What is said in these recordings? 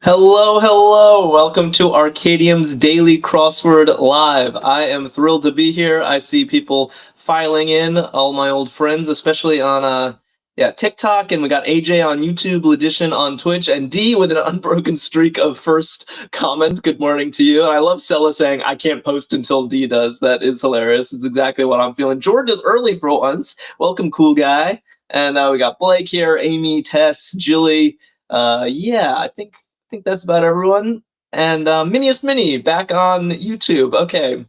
Hello, hello! Welcome to Arkadium's Daily Crossword Live. I am thrilled to be here. I see people filing in, all my old friends, especially on TikTok, and we got AJ on YouTube, Ledition on Twitch, and D with an unbroken streak of first comment. Good morning to you. I love Sella saying, I can't post until D does. That is hilarious. It's exactly what I'm feeling. George is early for once. Welcome, cool guy. And we got Blake here, Amy, Tess, Jilly. I think that's about everyone. And Miniest Mini back on YouTube. Okay.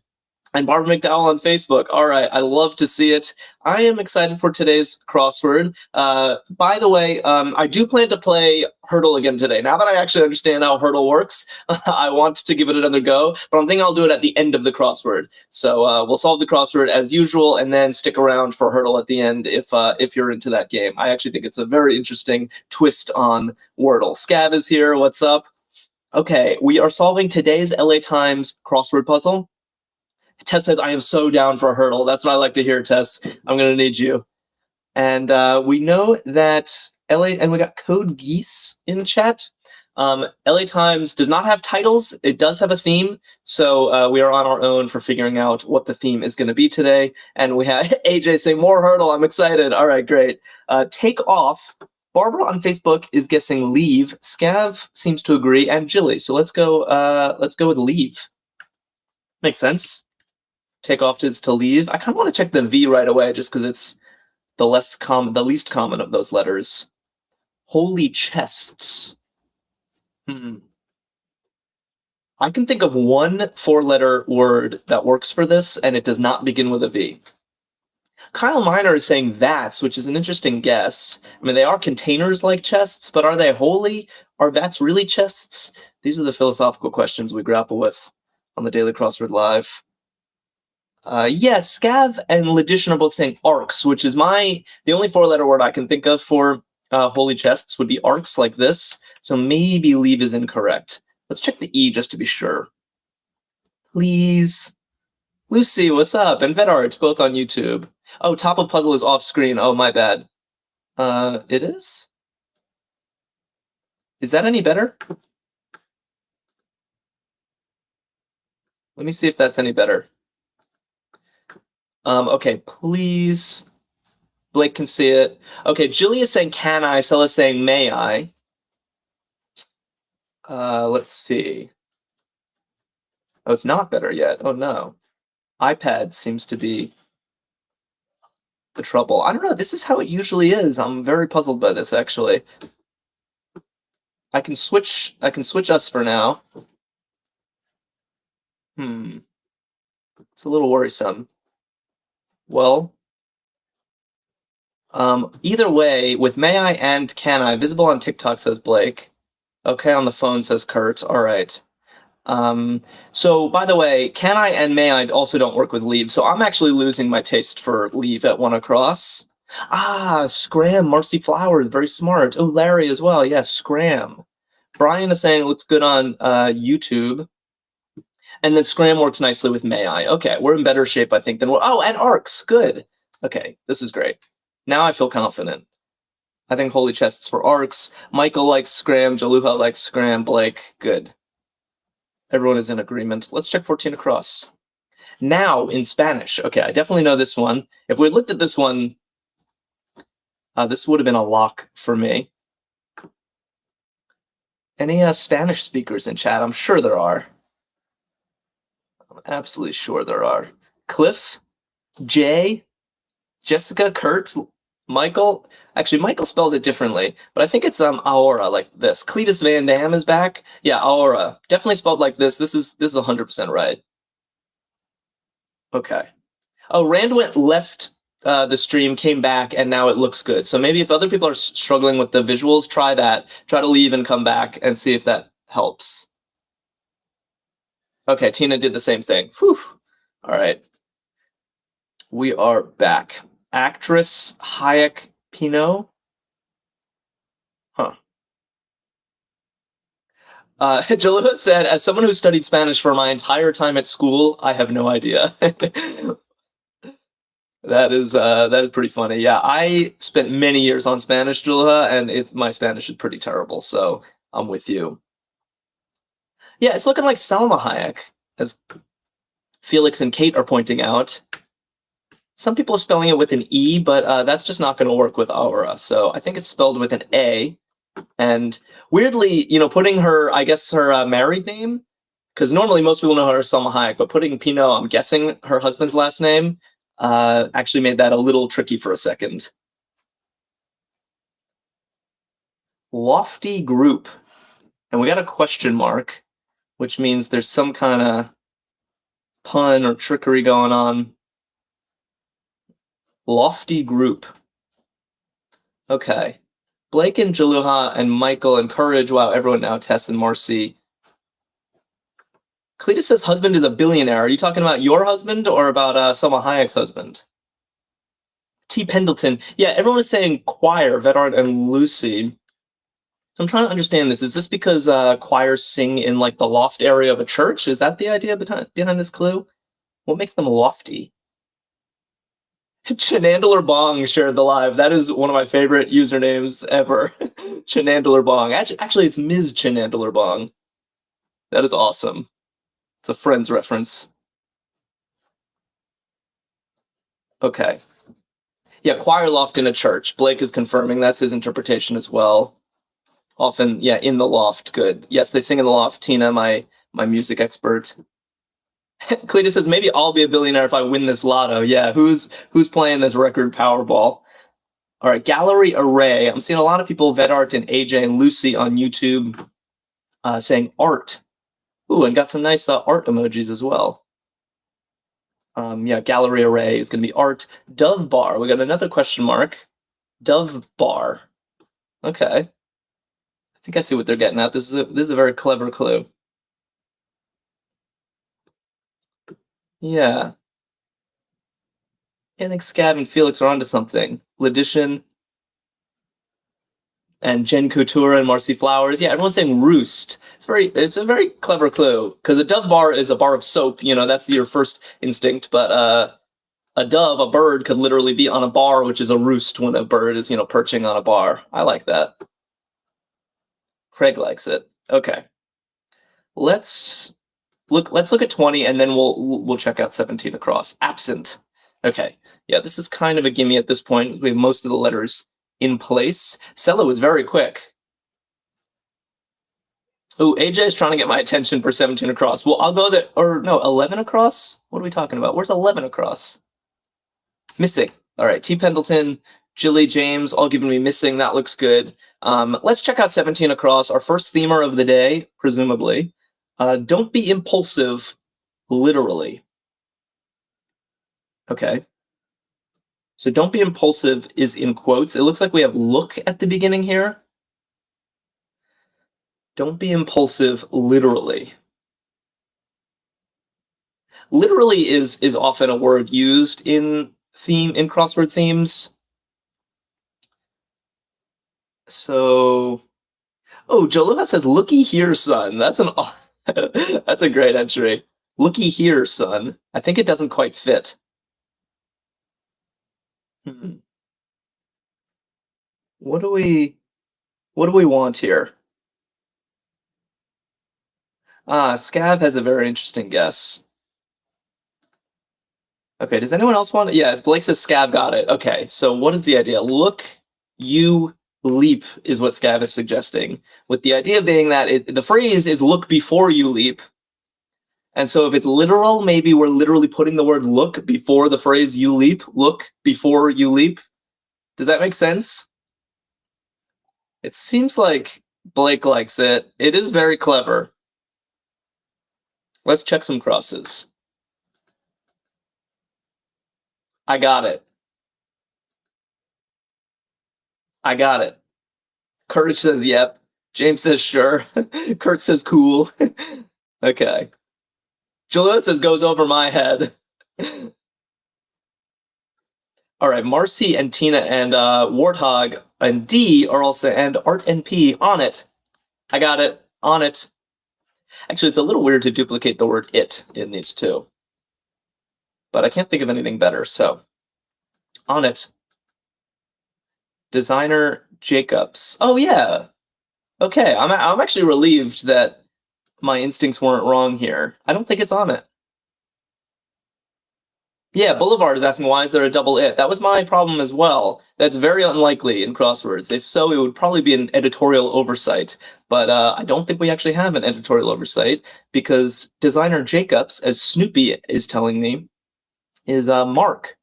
And Barbara McDowell on Facebook. All right. I love to see it. I am excited for today's crossword. By the way, I do plan to play Hurdle again today. Now that I actually understand how Hurdle works, I want to give it another go, but I'm thinking I'll do it at the end of the crossword. So we'll solve the crossword as usual and then stick around for Hurdle at the end if you're into that game. I actually think it's a very interesting twist on Wordle. Scav is here. What's up? Okay, we are solving today's LA Times crossword puzzle. Tess says, I am so down for a Hurdle. That's what I like to hear, Tess. I'm going to need you. And we know that and we got Code Geese in chat. LA Times does not have titles. It does have a theme. So we are on our own for figuring out what the theme is going to be today. And we have AJ saying, more Hurdle. I'm excited. All right, great. Take off. Barbara on Facebook is guessing leave. Scav seems to agree, and Jilly. So let's go with leave. Makes sense. Take off is to leave. I kind of want to check the V right away just because it's the least common of those letters. Holy chests. I can think of one four-letter word that works for this, and it does not begin with a V. Kyle Miner is saying vats, which is an interesting guess. I mean, they are containers like chests, but are they holy? Are vats really chests? These are the philosophical questions we grapple with on the Daily Crossword Live. Yes, Scav and Ledition are both saying arcs, which is the only four-letter word I can think of for holy chests would be arcs like this. So maybe leave is incorrect. Let's check the E just to be sure. Please. Lucy, what's up? And Vedart, both on YouTube. Oh, top of puzzle is off screen. Oh, my bad. It is? Is that any better? Let me see if that's any better. Okay, please. Blake can see it. Okay, Jilly is saying, can I? Sella's saying, may I? Let's see. Oh, it's not better yet. Oh, no. iPad seems to be the trouble. I don't know. This is how it usually is. I'm very puzzled by this, actually. I can switch us for now. It's a little worrisome. Well, either way, with may I and can I, visible on TikTok, says Blake. Okay, on the phone, says Kurt. All right. So, by the way, can I and may I also don't work with leave, so I'm actually losing my taste for leave at one across. Ah, Scram, Marcy Flowers, very smart. Oh, Larry as well. Yes, Scram. Brian is saying it looks good on YouTube. And then Scram works nicely with may I. Okay, we're in better shape, I think, than oh, and arcs. Good. Okay, this is great. Now I feel confident. I think holy chests for arcs. Michael likes Scram. Jaluha likes Scram. Blake, good. Everyone is in agreement. Let's check 14 across. Now in Spanish. Okay, I definitely know this one. If we looked at this one, this would have been a lock for me. Any Spanish speakers in chat? I'm sure there are. I'm absolutely sure there are. Cliff, Jay, Jessica, Kurt, Michael. Actually, Michael spelled it differently, but I think it's Aura, like this. Cletus Van Dam is back. Yeah, Aura. Definitely spelled like this. This is 100% right. Okay. Oh, Rand went left the stream, came back, and now it looks good. So maybe if other people are struggling with the visuals, try that. Try to leave and come back and see if that helps. Okay, Tina did the same thing. Whew. All right. We are back. Actress Hayek Pinot. Huh. Jalua said, as someone who studied Spanish for my entire time at school, I have no idea. That is pretty funny. Yeah, I spent many years on Spanish, Jalua, and my Spanish is pretty terrible, so I'm with you. Yeah, it's looking like Salma Hayek, as Felix and Kate are pointing out. Some people are spelling it with an E, but that's just not going to work with Aura. So I think it's spelled with an A. And weirdly, putting her, I guess her married name, because normally most people know her as Salma Hayek, but putting Pinot, I'm guessing her husband's last name, actually made that a little tricky for a second. Lofty group. And we got a question mark, which means there's some kind of pun or trickery going on. Lofty group. Okay. Blake and Jaluha and Michael and Courage. Wow, everyone now. Tess and Marcy. Cletus says husband is a billionaire. Are you talking about your husband or about Selma Hayek's husband? T. Pendleton. Yeah, everyone is saying choir, Vedart and Lucy. So I'm trying to understand this. Is this because choirs sing in like the loft area of a church? Is that the idea behind this clue? What makes them lofty? Chenandler Bong shared the live. That is one of my favorite usernames ever. Chenandler Bong. Actually, it's Ms. Chenandler Bong. That is awesome. It's a Friends reference. Okay. Yeah, choir loft in a church. Blake is confirming that's his interpretation as well. Often, yeah, in the loft. Good. Yes, they sing in the loft. Tina, my music expert. Cletus says maybe I'll be a billionaire if I win this lotto. Yeah, who's playing this record Powerball? All right, gallery array. I'm seeing a lot of people, Vedart and AJ and Lucy on YouTube, saying art. Ooh, and got some nice art emojis as well. Yeah, gallery array is going to be art. Dove bar. We got another question mark. Dove bar. Okay. I think I see what they're getting at. This is a very clever clue. Yeah. I think Scav and Felix are onto something. Ledition and Jen Couture and Marcy Flowers. Yeah, everyone's saying roost. It's a very clever clue because a dove bar is a bar of soap. That's your first instinct. But a dove, a bird, could literally be on a bar, which is a roost when a bird is perching on a bar. I like that. Craig likes it. Okay. Let's look at 20 and then we'll check out 17 across. Absent. Okay. Yeah, this is kind of a gimme at this point. We have most of the letters in place. Sella was very quick. Oh, AJ is trying to get my attention for 17 across. Well, I'll go there. Or no, 11 across? What are we talking about? Where's 11 across? Missing. All right, T. Pendleton, Jilly James, all giving me missing. That looks good. Let's check out 17 across. Our first themer of the day, presumably. Don't be impulsive, literally. Okay. So don't be impulsive is in quotes. It looks like we have look at the beginning here. Don't be impulsive, literally. Literally is often a word used in crossword themes. So, oh, Jolova says, "Looky here, son." That's that's a great entry. Looky here, son. I think it doesn't quite fit. What do we want here? Scav has a very interesting guess. Okay, does anyone else want it? Yeah, Blake says Scav got it. Okay, so what is the idea? Look, you leap is what Scav is suggesting, with the idea being that the phrase is look before you leap. And so if it's literal, maybe we're literally putting the word look before the phrase you leap. Look before you leap. Does that make sense? It seems like Blake likes it. It is very clever. Let's check some crosses. I got it. I got it. Courage says yep. James says sure. Kurt says cool. Okay. Julia says goes over my head. All right, Marcy and Tina and Warthog and D are also, and Art and P on it. I got it. On it. Actually, it's a little weird to duplicate the word it in these two. But I can't think of anything better, so on it. Designer Jacobs. Oh yeah. Okay, I'm actually relieved that my instincts weren't wrong here. I don't think it's on it. Yeah, Boulevard is asking why is there a double it? That was my problem as well. That's very unlikely in crosswords. If so, it would probably be an editorial oversight. But I don't think we actually have an editorial oversight because designer Jacobs, as Snoopy is telling me, is Mark.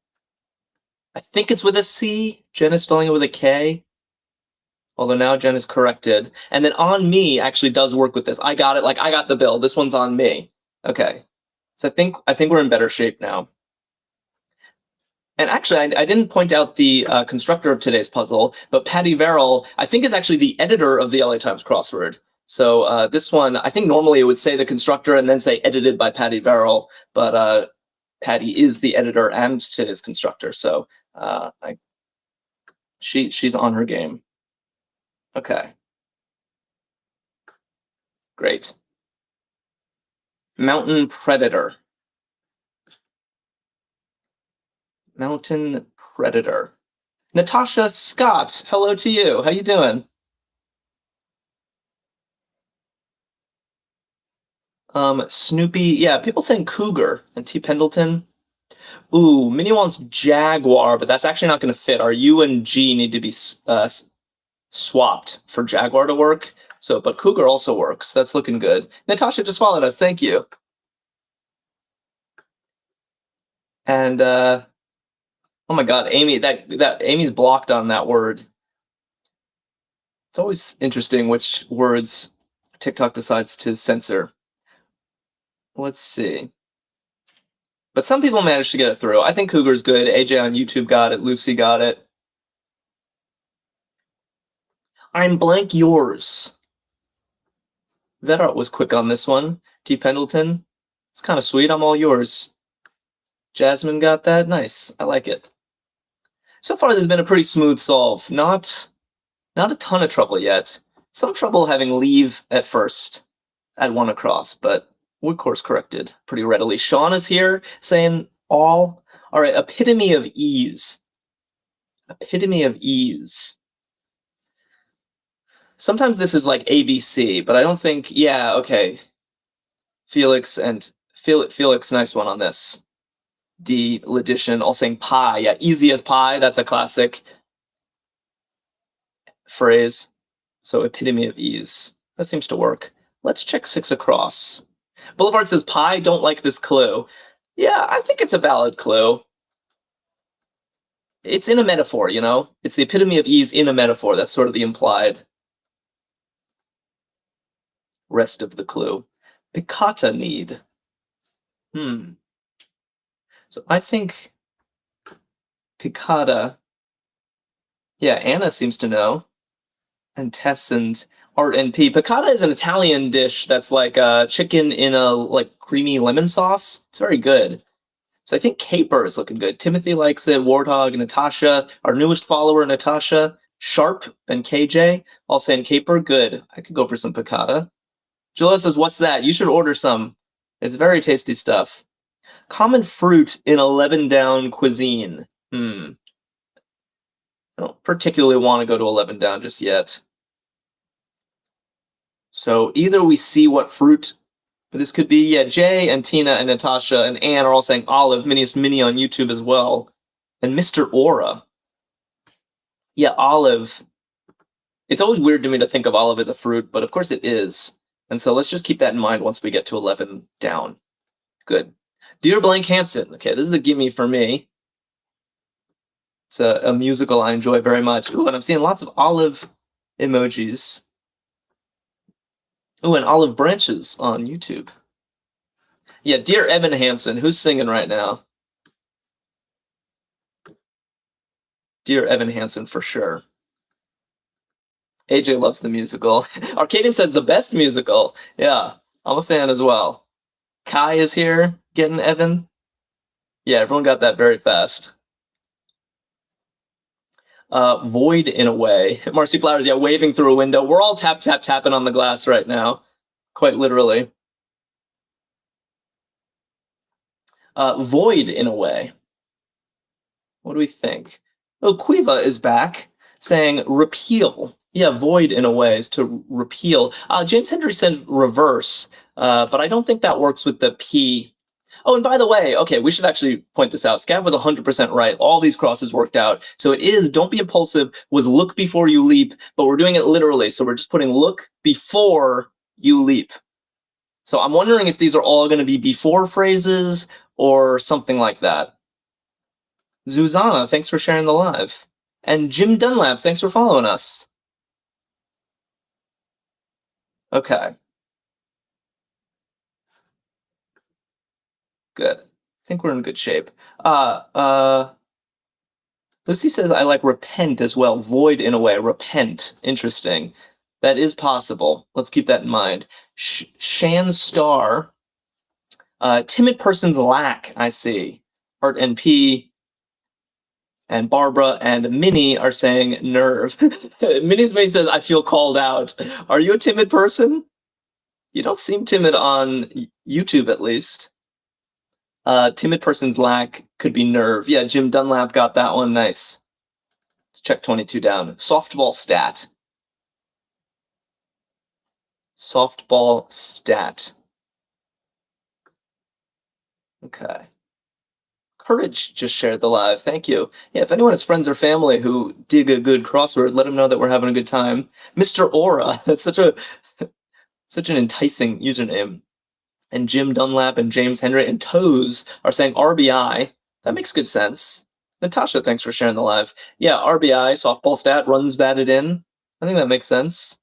I think it's with a C. Jen is spelling it with a K. Although now Jen is corrected. And then on me actually does work with this. I got it. Like I got the bill. This one's on me. Okay. So I think we're in better shape now. And actually, I didn't point out the constructor of today's puzzle, but Patty Verrill, I think, is actually the editor of the LA Times crossword. So this one, I think normally it would say the constructor and then say edited by Patty Verrill, but Patty is the editor and today's constructor. So she's on her game. Okay. Great. Mountain Predator. Mountain Predator. Natasha Scott, hello to you. How you doing? Snoopy, yeah, people saying cougar and T. Pendleton. Ooh, Minnie wants jaguar, but that's actually not going to fit. Our U and G need to be swapped for jaguar to work. So, but cougar also works. That's looking good. Natasha just followed us. Thank you. And oh my God, Amy, that Amy's blocked on that word. It's always interesting which words TikTok decides to censor. Let's see. But some people managed to get it through. I think cougar's good. AJ on YouTube got it. Lucy got it. I'm blank yours. Vedart was quick on this one. T. Pendleton. It's kind of sweet. I'm all yours. Jasmine got that. Nice. I like it. So far, there's been a pretty smooth solve. Not a ton of trouble yet. Some trouble having leave at first at one across, but we're course corrected pretty readily. Sean is here saying all right, epitome of ease. Epitome of ease. Sometimes this is like ABC, but I don't think, yeah, okay. Felix, nice one on this. D. Ledition, all saying pie. Yeah, easy as pie. That's a classic phrase. So epitome of ease. That seems to work. Let's check 6 across. Boulevard says pie, don't like this clue. Yeah, I think it's a valid clue. It's in a metaphor, you know? It's the epitome of ease in a metaphor. That's sort of the implied rest of the clue. Piccata need. So I think piccata. Yeah, Anna seems to know. And Tess and Art and P. Piccata is an Italian dish that's like chicken in a like creamy lemon sauce. It's very good. So I think caper is looking good. Timothy likes it. Warthog, Natasha, our newest follower, Natasha, Sharp, and KJ, all saying caper. Good. I could go for some piccata. Julia says, what's that? You should order some. It's very tasty stuff. Common fruit in 11 down cuisine. I don't particularly want to go to 11 down just yet. So either we see what fruit this could be. Yeah, Jay and Tina and Natasha and Anne are all saying olive. Miniest Mini on YouTube as well. And Mr. Aura. Yeah, olive. It's always weird to me to think of olive as a fruit, but of course it is. And so let's just keep that in mind once we get to 11 down. Good. Dear Blank Hansen. Okay, this is the gimme for me. It's a musical I enjoy very much. Ooh, and I'm seeing lots of olive emojis. Ooh, and olive branches on YouTube. Yeah, Dear Evan Hansen. Who's singing right now? Dear Evan Hansen for sure. AJ loves the musical. Arkadium says the best musical. Yeah, I'm a fan as well. Kai is here getting Evan. Yeah, everyone got that very fast. Void in a way. Marcy Flowers, yeah, waving through a window. We're all tapping on the glass right now. Quite literally. Void in a way. What do we think? Oh, Quiva is back saying repeal. Yeah, void in a way is to repeal. James Hendry says reverse. But I don't think that works with the P. Oh, and by the way, okay, we should actually point this out. Scav was 100% right. All these crosses worked out. So it is, don't be impulsive, was look before you leap, but we're doing it literally. So we're just putting look before you leap. So I'm wondering if these are all going to be before phrases or something like that. Zuzana, thanks for sharing the live. And Jim Dunlap, thanks for following us. Okay. Good. I think we're in good shape. Lucy says, I like repent as well. Void in a way. Repent. Interesting. That is possible. Let's keep that in mind. Shan Star. Timid person's lack, I see. Art and P. And Barbara and Minnie are saying nerve. Minnie's May says, I feel called out. Are you a timid person? You don't seem timid on YouTube, at least. Timid person's lack could be nerve. Yeah, Jim Dunlap got that one. Nice. Check 22 down. Softball stat. Softball stat. Okay. Courage just shared the live. Thank you. Yeah, if anyone has friends or family who dig a good crossword, let them know that we're having a good time. Mr. Aura. That's such an enticing username. And Jim Dunlap and James Henry and Toes are saying RBI. That makes good sense. Natasha, thanks for sharing the live. Yeah, RBI, softball stat, runs batted in. I think that makes sense.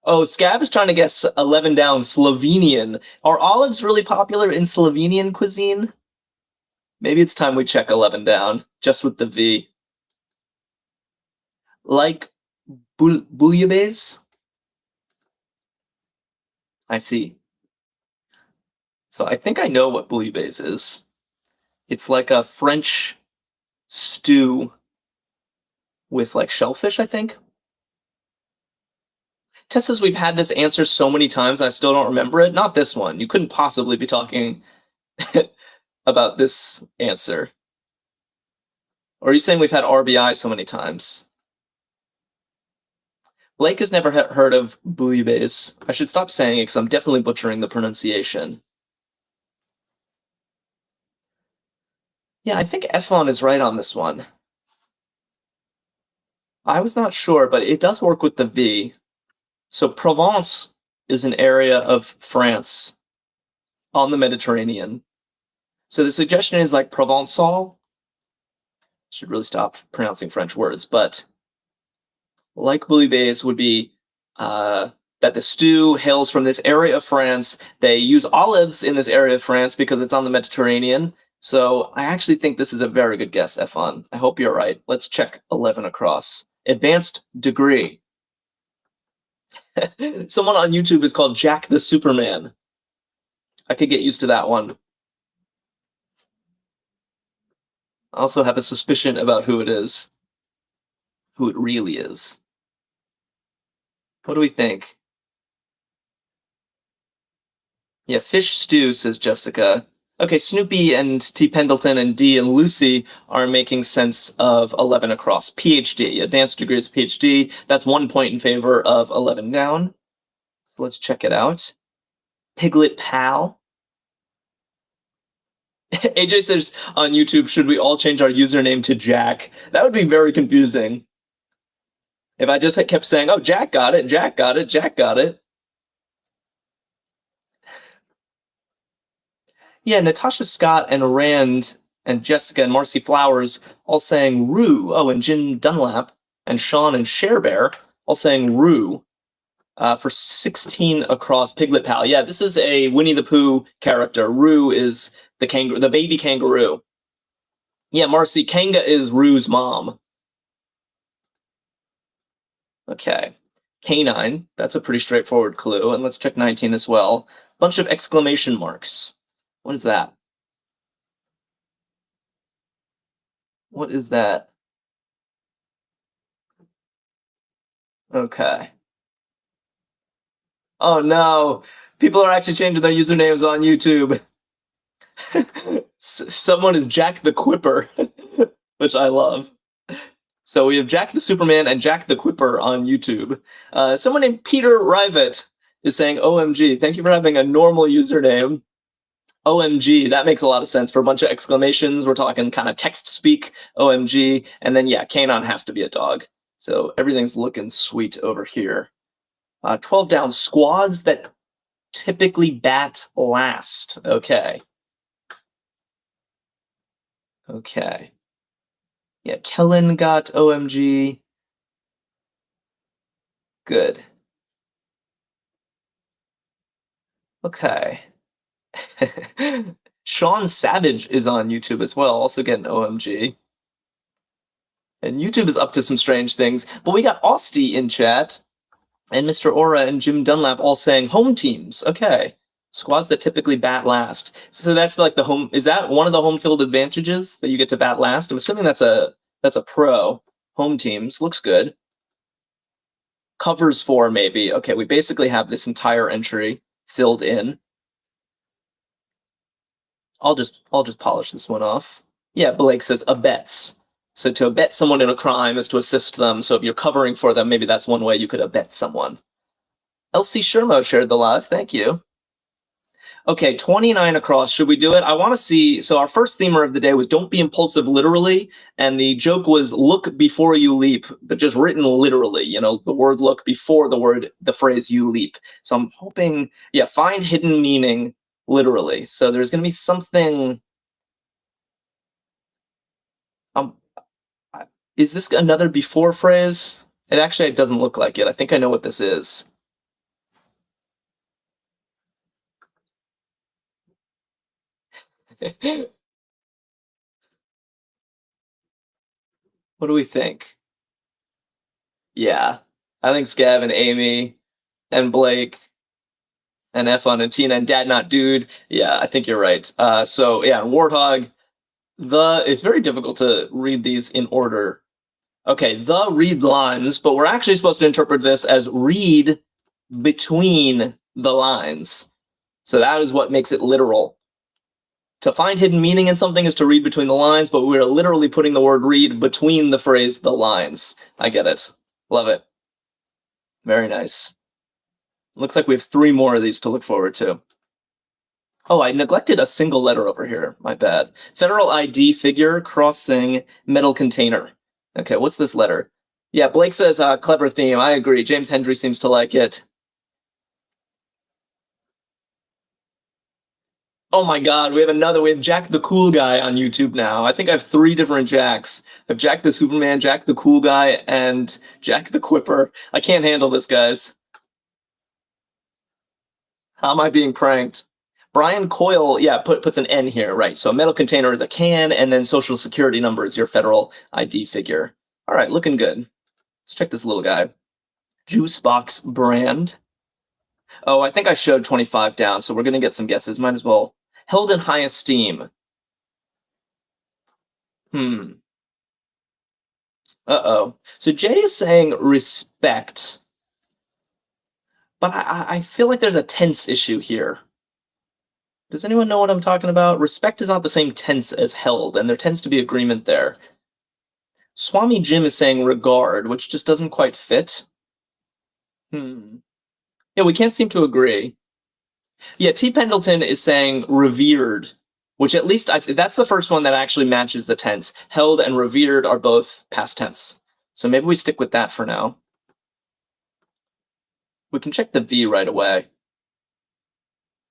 Oh, Scav is trying to guess 11 down, Slovenian. Are olives really popular in Slovenian cuisine? Maybe it's time we check 11 down, just with the V. Like bouillabaisse? I see. So I think I know what bouillabaisse is. It's like a French stew with like shellfish, I think. Tess says we've had this answer so many times I still don't remember it. Not this one. You couldn't possibly be talking about this answer. Or are you saying we've had RBI so many times? Blake has never heard of bouillabaisse. I should stop saying it because I'm definitely butchering the pronunciation. Yeah, I think Efon is right on this one. I was not sure, but it does work with the V. So Provence is an area of France on the Mediterranean. So the suggestion is like Provençal. Should really stop pronouncing French words, but like bouillabaisse would be that the stew hails from this area of France. They use olives in this area of France because it's on the Mediterranean. So I actually think this is a very good guess, Efon. I hope you're right. Let's check 11 across. Advanced degree. Someone on YouTube is called Jack the Superman. I could get used to that one. I also have a suspicion about who it is. Who it really is. What do we think? Yeah, fish stew, says Jessica. Okay, Snoopy and T. Pendleton and D and Lucy are making sense of 11 across. PhD, advanced degrees PhD. That's 1 point in favor of 11 down. So let's check it out. Piglet Pal. AJ says on YouTube, should we all change our username to Jack? That would be very confusing. If I just kept saying, oh, Jack got it, Jack got it, Jack got it. Yeah, Natasha Scott and Rand and Jessica and Marcy Flowers all saying Rue. Oh, and Jim Dunlap and Sean and Sharebear all saying Rue for 16 across. Piglet Pal. Yeah, this is a Winnie the Pooh character. Rue is the baby kangaroo. Yeah, Marcy, Kanga is Rue's mom. Okay. Canine, that's a pretty straightforward clue. And let's check 19 as well. Bunch of exclamation marks. What is that? What is that? Okay. Oh no, people are actually changing their usernames on YouTube. Someone is Jack the Quipper, which I love. So we have Jack the Superman and Jack the Quipper on YouTube. Someone named Peter Rivet is saying OMG. Thank you for having a normal username. OMG, that makes a lot of sense for a bunch of exclamations. We're talking kind of text speak, OMG. And then, yeah, Kanon has to be a dog. So everything's looking sweet over here. 12 down, squads that typically bat last. Okay. Okay. Yeah, Kellen got OMG. Good. Okay. Sean Savage is on YouTube as well, also getting OMG. And YouTube is up to some strange things. But we got Austie in chat, and Mr. Aura and Jim Dunlap all saying home teams. Okay. Squads that typically bat last. So that's like the home. Is that one of the home field advantages that you get to bat last? I'm assuming that's a pro. Home teams. Looks good. Covers for maybe. Okay, we basically have this entire entry filled in. I'll just polish this one off. Yeah, Blake says abets. So to abet someone in a crime is to assist them. So if you're covering for them, maybe that's one way you could abet someone. LC Shermo shared the live. Thank you. Okay, 29 across. Should we do it? I want to see. So our first themer of the day was don't be impulsive literally. And the joke was look before you leap, but just written literally, you know, the word look before the phrase you leap. So I'm hoping, yeah, find hidden meaning literally. So there's going to be something. Is this another before phrase? It doesn't look like it. I think I know what this is. What do we think? Yeah, I think Scav and Amy and Blake and F1 and Tina and Dad Not Dude. Yeah, I think you're right. So yeah, Warthog. It's very difficult to read these in order. Okay, the read lines, but we're actually supposed to interpret this as read between the lines. So that is what makes it literal. To find hidden meaning in something is to read between the lines, but we're literally putting the word read between the phrase the lines. I get it. Love it. Very nice. Looks like we have 3 more of these to look forward to. Oh, I neglected a single letter over here. My bad. Federal ID figure crossing metal container. Okay, what's this letter? Yeah, Blake says clever theme. I agree. James Hendry seems to like it. Oh my god, we have Jack the Cool Guy on YouTube now. I think I have 3 different Jacks. I have Jack the Superman, Jack the Cool Guy, and Jack the Quipper. I can't handle this, guys. How am I being pranked? Brian Coyle, yeah, puts an N here, right? So a metal container is a can, and then social security number is your federal ID figure. All right, looking good. Let's check this little guy. Juicebox brand. Oh, I think I showed 25 down, so we're going to get some guesses. Might as well. Held in high esteem. Uh-oh. So Jay is saying respect. But I feel like there's a tense issue here. Does anyone know what I'm talking about? Respect is not the same tense as held, and there tends to be agreement there. Swami Jim is saying regard, which just doesn't quite fit. Yeah, we can't seem to agree. Yeah, T. Pendleton is saying revered, which at least that's the first one that actually matches the tense. Held and revered are both past tense. So maybe we stick with that for now. We can check the V right away.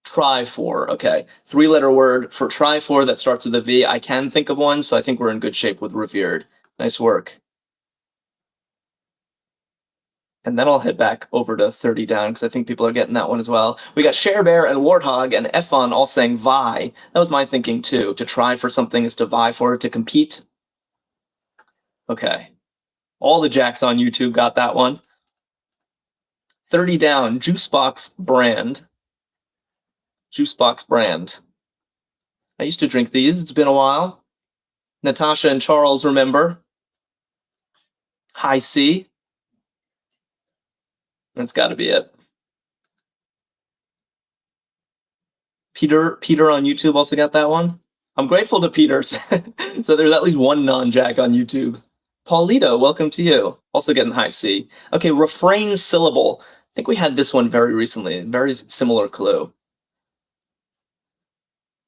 Try for, okay. 3-letter word for try for that starts with a V. I can think of one, so I think we're in good shape with revered. Nice work. And then I'll head back over to 30 down, because I think people are getting that one as well. We got Share Bear and Warthog and F1 all saying vie. That was my thinking, too. To try for something is to vie for it, to compete. Okay. All the Jacks on YouTube got that one. 30 down, Juicebox brand. Juicebox brand. I used to drink these. It's been a while. Natasha and Charles remember. High C. That's got to be it. Peter on YouTube also got that one. I'm grateful to Peter. So there's at least one non-Jack on YouTube. Paulito, welcome to you. Also getting high C. Okay, refrain syllable. think we had this one very recently. Very similar clue.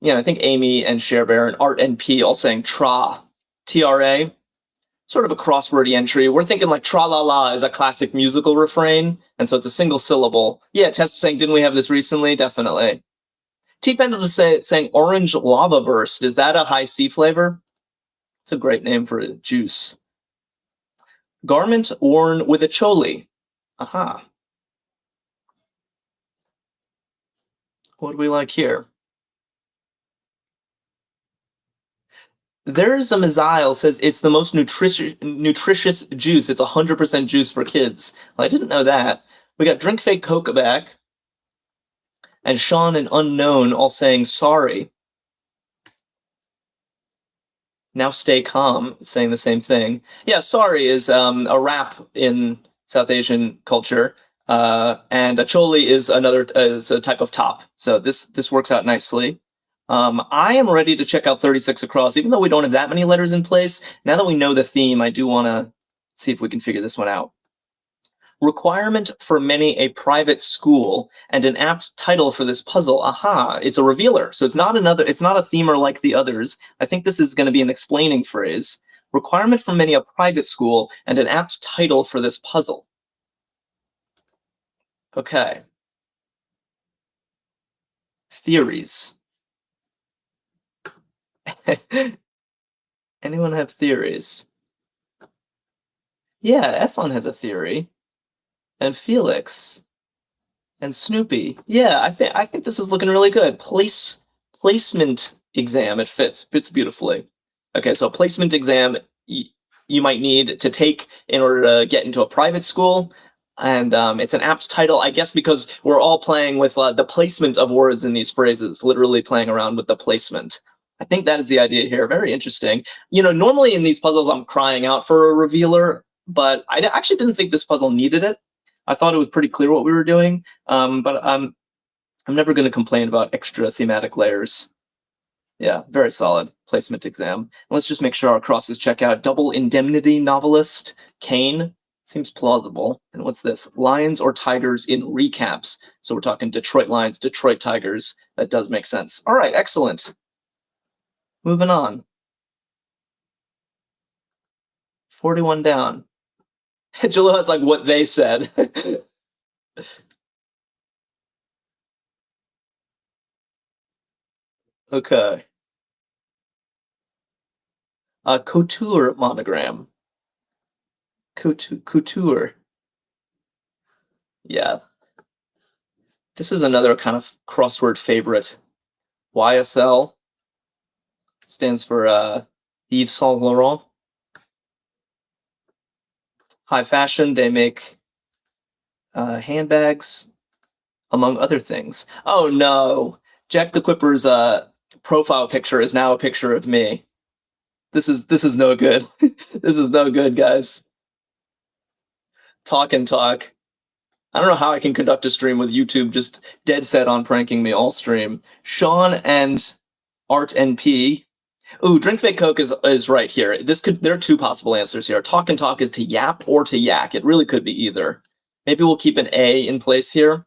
Yeah, I think Amy and Cherbear and Art and P all saying tra. T-R-A. Sort of a crosswordy entry. We're thinking like tra-la-la is a classic musical refrain, and so it's a single syllable. Yeah, Tess is saying, didn't we have this recently? Definitely. T-Pendle is saying orange lava burst. Is that a high C flavor? It's a great name for a juice. Garment worn with a choli. Aha. What do we like here? There's a Mizail says it's the most nutritious juice. It's 100% juice for kids. Well, I didn't know that. We got Drink Fake Coca back. And Sean and Unknown all saying sorry. Now stay calm, saying the same thing. Yeah, sorry is a rap in South Asian culture. And a choli is is a type of top. So this works out nicely. I am ready to check out 36 across, even though we don't have that many letters in place. Now that we know the theme, I do want to see if we can figure this one out. Requirement for many a private school, and an apt title for this puzzle. Aha, it's a revealer. So it's not a themer like the others. I think this is going to be an explaining phrase. Requirement for many a private school, and an apt title for this puzzle. Okay. Theories. Anyone have theories? Yeah, Efon has a theory. And Felix. And Snoopy. Yeah, I think this is looking really good. Placement exam. It fits beautifully. Okay, so placement exam you might need to take in order to get into a private school. And it's an apt title, I guess, because we're all playing with the placement of words in these phrases, literally playing around with the placement. I think that is the idea here. Very interesting. You know, normally in these puzzles, I'm crying out for a revealer, but I actually didn't think this puzzle needed it. I thought it was pretty clear what we were doing, but I'm never going to complain about extra thematic layers. Yeah, very solid placement exam. And let's just make sure our crosses check out. Double indemnity novelist, Kane. Seems plausible. And what's this? Lions or Tigers in recaps. So we're talking Detroit Lions, Detroit Tigers. That does make sense. All right, excellent. Moving on. 41 down. Jalil's like what they said. Okay. Couture monogram. Couture. Yeah. This is another kind of crossword favorite. YSL stands for Yves Saint Laurent. High fashion, they make handbags, among other things. Oh no! Jack the Quipper's profile picture is now a picture of me. This is no good. This is no good, guys. Talk and talk. I don't know how I can conduct a stream with YouTube just dead set on pranking me all stream. Sean and Art NP. Ooh, Drink Fake Coke is right here. There are two possible answers here. Talk and talk is to yap or to yak. It really could be either. Maybe we'll keep an A in place here.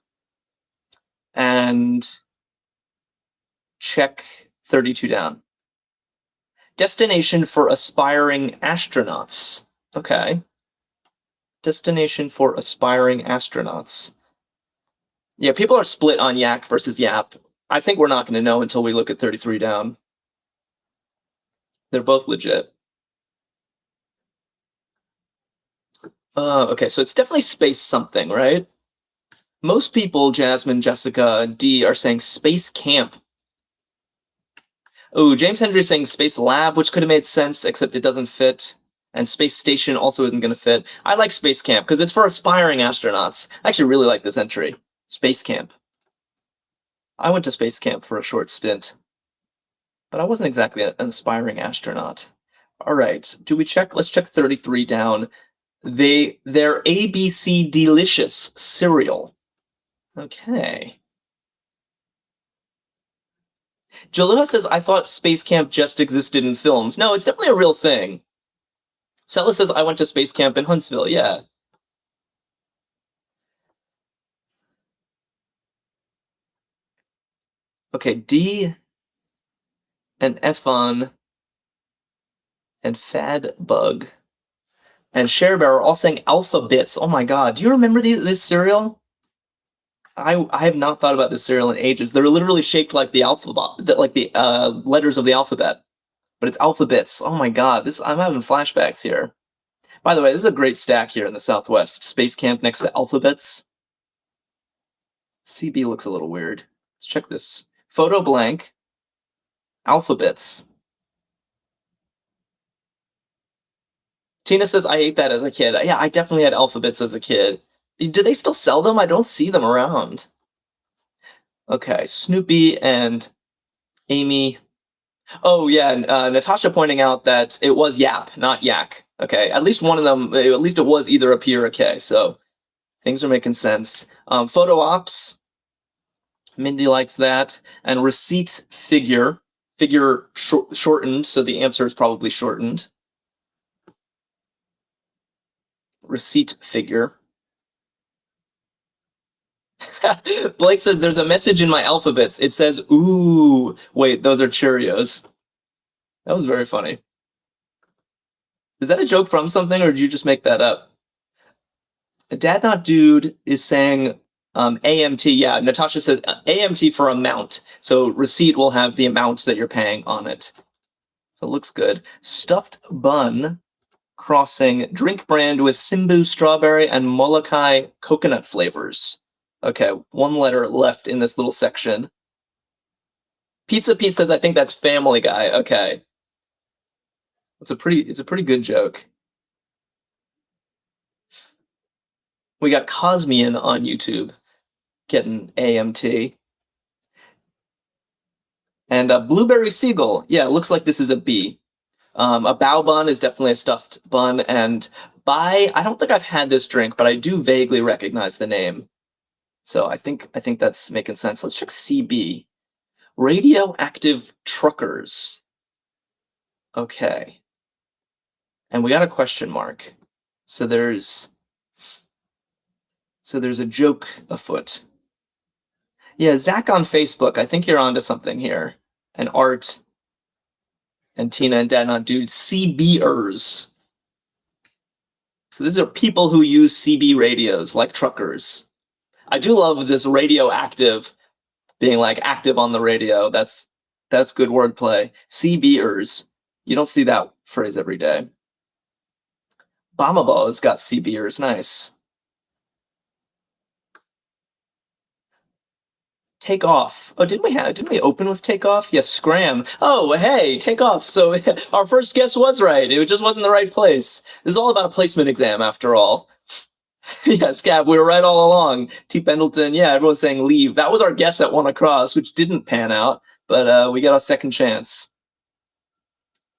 And check 32 down. Destination for aspiring astronauts. Okay. Destination for aspiring astronauts. Yeah, people are split on yak versus yap. I think we're not going to know until we look at 33 down. They're both legit. Okay, so it's definitely space something, right? Most people, Jasmine, Jessica, D, are saying space camp. Oh, James Hendry saying space lab, which could have made sense, except it doesn't fit. And space station also isn't going to fit. I like space camp because it's for aspiring astronauts. I actually really like this entry. Space camp. I went to space camp for a short stint, but I wasn't exactly an aspiring astronaut. All right, do we check? Let's check 33 down. They're ABC Delicious cereal. Okay. Jalila says, I thought space camp just existed in films. No, it's definitely a real thing. Sella says, I went to space camp in Huntsville. Yeah. Okay, D and F-on and Fad Bug and Share Bear are all saying Alpha Bits. Oh my god, do you remember this cereal? I have not thought about this cereal in ages. They're literally shaped like the alphabet, like the letters of the alphabet, but it's Alpha Bits. Oh my god, I'm having flashbacks here. By the way, this is a great stack here in the Southwest. Space Camp next to Alphabets. CB looks a little weird. Let's check this. Photo blank. Alphabets. Tina says, I ate that as a kid. Yeah, I definitely had Alphabets as a kid. Do they still sell them? I don't see them around. Okay, Snoopy and Amy. Oh, yeah, Natasha pointing out that it was Yap, not Yak. Okay, at least one of them, at least it was either a P or a K, so things are making sense. Photo Ops. Mindy likes that. And Receipt Figure. Figure shortened, so the answer is probably shortened. Receipt Figure. Blake says, there's a message in my alphabets. It says, ooh. Wait, those are Cheerios. That was very funny. Is that a joke from something, or did you just make that up? Dad Not Dude is saying AMT. Yeah, Natasha said AMT for amount. So receipt will have the amount that you're paying on it. So it looks good. Stuffed Bun Crossing drink brand with Simbu strawberry and Molokai coconut flavors. Okay, one letter left in this little section. Pizza Pete says, I think that's Family Guy. Okay. It's a pretty good joke. We got Cosmian on YouTube getting AMT. And Blueberry Seagull. Yeah, it looks like this is a B. A bao bun is definitely a stuffed bun. And I don't think I've had this drink, but I do vaguely recognize the name. So I think that's making sense. Let's check CB. Radioactive Truckers. Okay. And we got a question mark. So there's a joke afoot. Yeah, Zach on Facebook, I think you're onto something here. And Art and Tina and Dad Not Dude, CBers. So these are people who use CB radios, like truckers. I do love this radioactive being like active on the radio. That's good wordplay. CBers. You don't see that phrase every day. Bamabo's got CBers. Nice. Take Off. Oh, didn't we open with Take Off? Yes, Scram. Oh, hey, Take Off. So our first guess was right. It just wasn't the right place. This is all about a placement exam, after all. Yeah, Scab, we were right all along. T. Pendleton, yeah, everyone's saying leave. That was our guess at 1 across, which didn't pan out, but we got a second chance.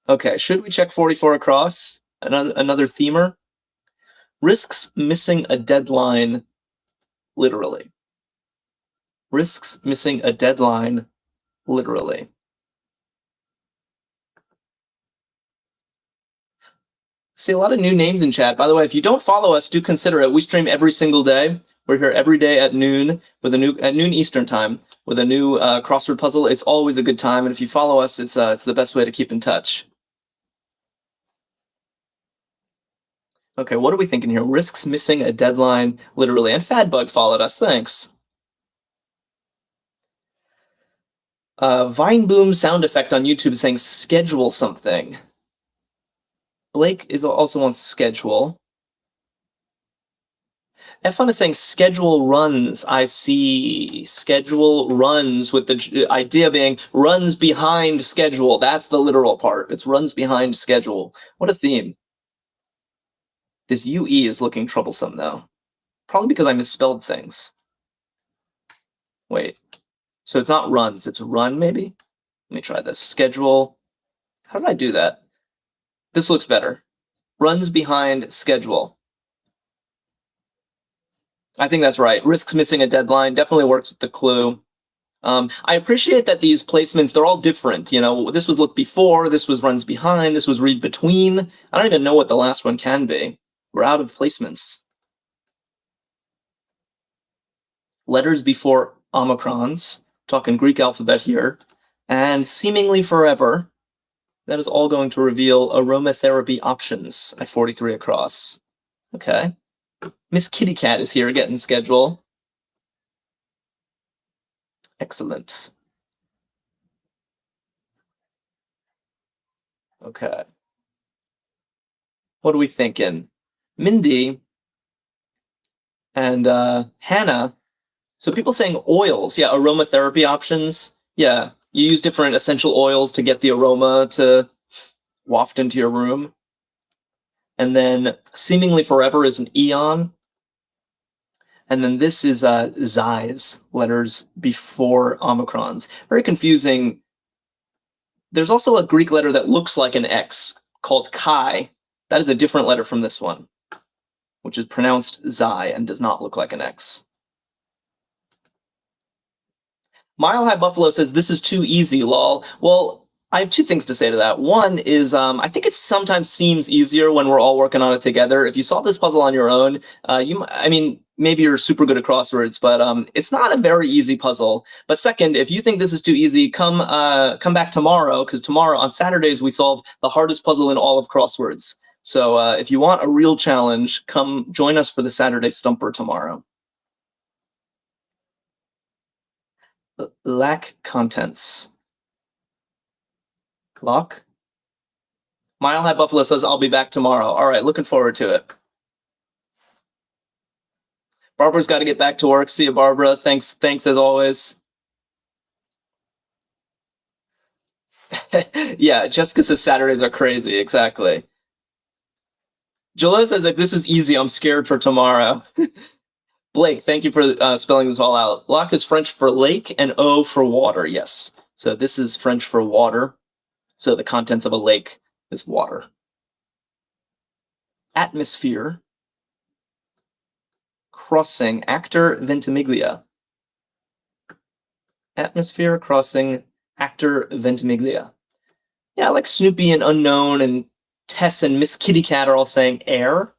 Okay, should we check 44 across? Another themer? Risks missing a deadline, literally. Risks missing a deadline, literally. See a lot of new names in chat. By the way, if you don't follow us, do consider it. We stream every single day. We're here every day at noon at noon Eastern time with a new crossword puzzle. It's always a good time, and if you follow us, it's the best way to keep in touch. Okay, what are we thinking here? Risks missing a deadline, literally. And Fadbug followed us. Thanks. Vineboom sound effect on YouTube saying schedule something. Blake is also on schedule. F1 is saying schedule runs. I see. Schedule runs, with the idea being runs behind schedule. That's the literal part. It's runs behind schedule. What a theme. This UE is looking troublesome, though. Probably because I misspelled things. Wait. So it's not runs. It's run, maybe? Let me try this. Schedule. How did I do that? This looks better. Runs behind schedule. I think that's right. Risks missing a deadline definitely works with the clue. I appreciate that these placements, they're all different. You know, this was look before, this was runs behind, this was read between. I don't even know what the last one can be. We're out of placements. Letters before omicrons. talking Greek alphabet here. And seemingly forever, that is all going to reveal aromatherapy options at 43 across. Okay. Miss Kitty Cat is here getting schedule. Excellent. Okay. What are we thinking? Mindy and Hannah. So people saying oils, yeah, aromatherapy options. Yeah, you use different essential oils to get the aroma to waft into your room. And then seemingly forever is an eon. And then this is Xy's, letters before omicrons. Very confusing. There's also a Greek letter that looks like an X called chi. That is a different letter from this one, which is pronounced Xi and does not look like an X. Mile High Buffalo says, this is too easy, lol. Well, I have two things to say to that. One is I think it sometimes seems easier when we're all working on it together. If you solve this puzzle on your own, maybe you're super good at crosswords, but it's not a very easy puzzle. But second, if you think this is too easy, come back tomorrow, because tomorrow on Saturdays we solve the hardest puzzle in all of crosswords. So if you want a real challenge, come join us for the Saturday Stumper tomorrow. Lack contents. Lock. Mile High Buffalo says, I'll be back tomorrow. All right, looking forward to it. Barbara's got to get back to work. See you, Barbara. Thanks as always. Yeah, Jessica says Saturdays are crazy. Exactly. Jalil says, if this is easy, I'm scared for tomorrow. Blake, thank you for spelling this all out. Lock is French for lake and O for water. Yes. So this is French for water. So the contents of a lake is water. Atmosphere. Crossing actor Ventimiglia. Atmosphere crossing actor Ventimiglia. Yeah, like Snoopy and Unknown and Tess and Miss Kitty Cat are all saying air.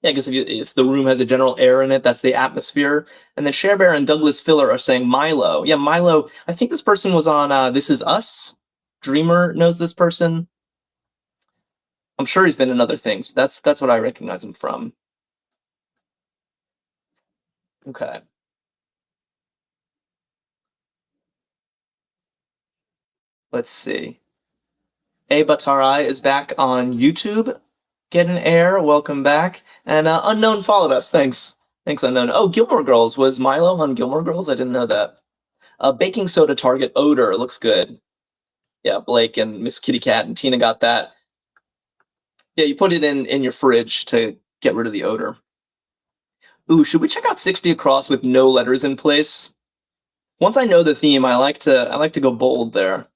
Yeah, I guess if the room has a general air in it, that's the atmosphere. And then Cher Bear and Douglas Filler are saying Milo. Yeah, Milo. I think this person was on This Is Us. Dreamer knows this person. I'm sure he's been in other things, but that's what I recognize him from. Okay. Let's see. A Batarai is back on YouTube. Get an air. Welcome back. And Unknown followed us. Thanks, Unknown. Oh, Gilmore Girls. Was Milo on Gilmore Girls? I didn't know that. Baking soda target odor looks good. Yeah, Blake and Miss Kitty Cat and Tina got that. Yeah, you put it in your fridge to get rid of the odor. Ooh, should we check out 60 across with no letters in place? Once I know the theme, I like to go bold there.